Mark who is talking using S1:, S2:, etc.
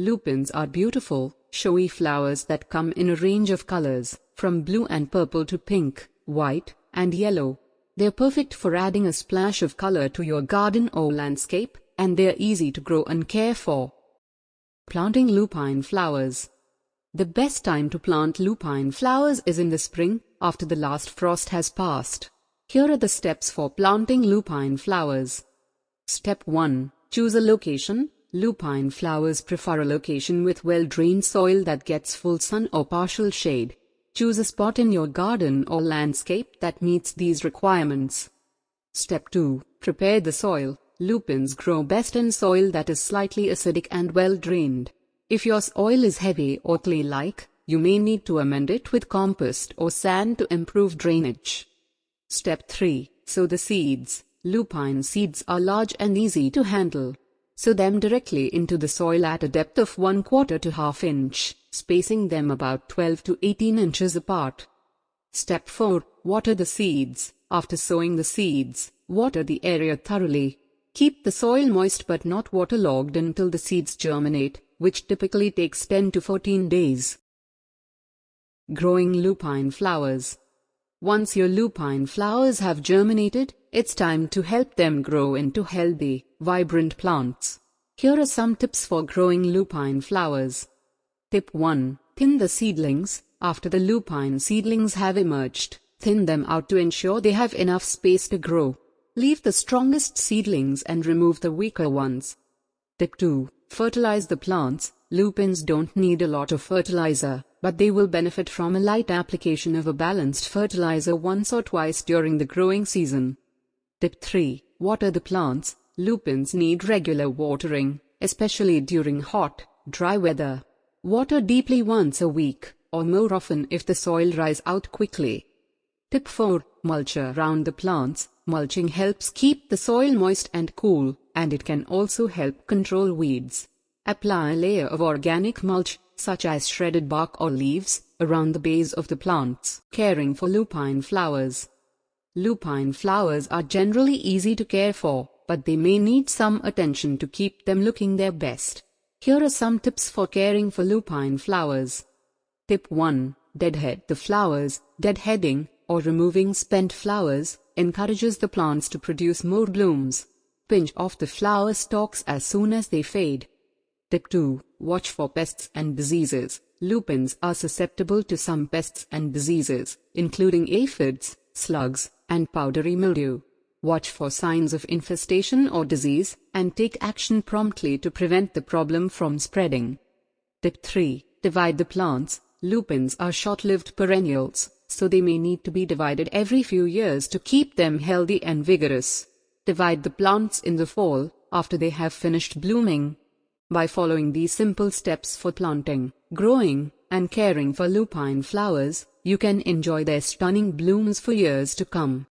S1: Lupines are beautiful, showy flowers that come in a range of colors, from blue and purple to pink, white, and yellow. They're perfect for adding a splash of color to your garden or landscape, and they're easy to grow and care for. Planting lupine flowers. The best time to plant lupine flowers is in the spring, after the last frost has passed. Here are the steps for planting lupine flowers. Step 1. Choose a location. Lupine flowers prefer a location with well-drained soil that gets full sun or partial shade. Choose a spot in your garden or landscape that meets these requirements. Step 2. Prepare the soil. Lupines grow best in soil that is slightly acidic and well-drained. If your soil is heavy or clay-like, you may need to amend it with compost or sand to improve drainage. Step 3. Sow the seeds. Lupine seeds are large and easy to handle. Sow them directly into the soil at a depth of 1/4 to 1/2 inch, spacing them about 12 to 18 inches apart. Step 4. Water the seeds. After sowing the seeds, water the area thoroughly. Keep the soil moist but not waterlogged until the seeds germinate, which typically takes 10 to 14 days. Growing lupine flowers. Once your lupine flowers have germinated, it's time to help them grow into healthy, vibrant plants. Here are some tips for growing lupine flowers. Tip 1. Thin the seedlings. After the lupine seedlings have emerged, thin them out to ensure they have enough space to grow. Leave the strongest seedlings and remove the weaker ones. Tip 2. Fertilize the plants. Lupines don't need a lot of fertilizer, but they will benefit from a light application of a balanced fertilizer once or twice during the growing season. Tip 3. Water the plants. Lupines need regular watering, especially during hot, dry weather. Water deeply once a week, or more often if the soil dries out quickly. Tip 4. Mulch around the plants. Mulching helps keep the soil moist and cool, and it can also help control weeds. Apply a layer of organic mulch, such as shredded bark or leaves, around the base of the plants. Caring for lupine flowers. Lupine flowers are generally easy to care for, but they may need some attention to keep them looking their best. Here are some tips for caring for lupine flowers. Tip 1. Deadhead the flowers. Deadheading, or removing spent flowers, encourages the plants to produce more blooms. Pinch off the flower stalks as soon as they fade. Tip 2. Watch for pests and diseases. Lupines are susceptible to some pests and diseases, including aphids, slugs, and powdery mildew. Watch for signs of infestation or disease, and take action promptly to prevent the problem from spreading. Tip 3. Divide the plants. Lupines are short-lived perennials, so they may need to be divided every few years to keep them healthy and vigorous. Divide the plants in the fall, after they have finished blooming. By following these simple steps for planting, growing, and caring for lupine flowers, you can enjoy their stunning blooms for years to come.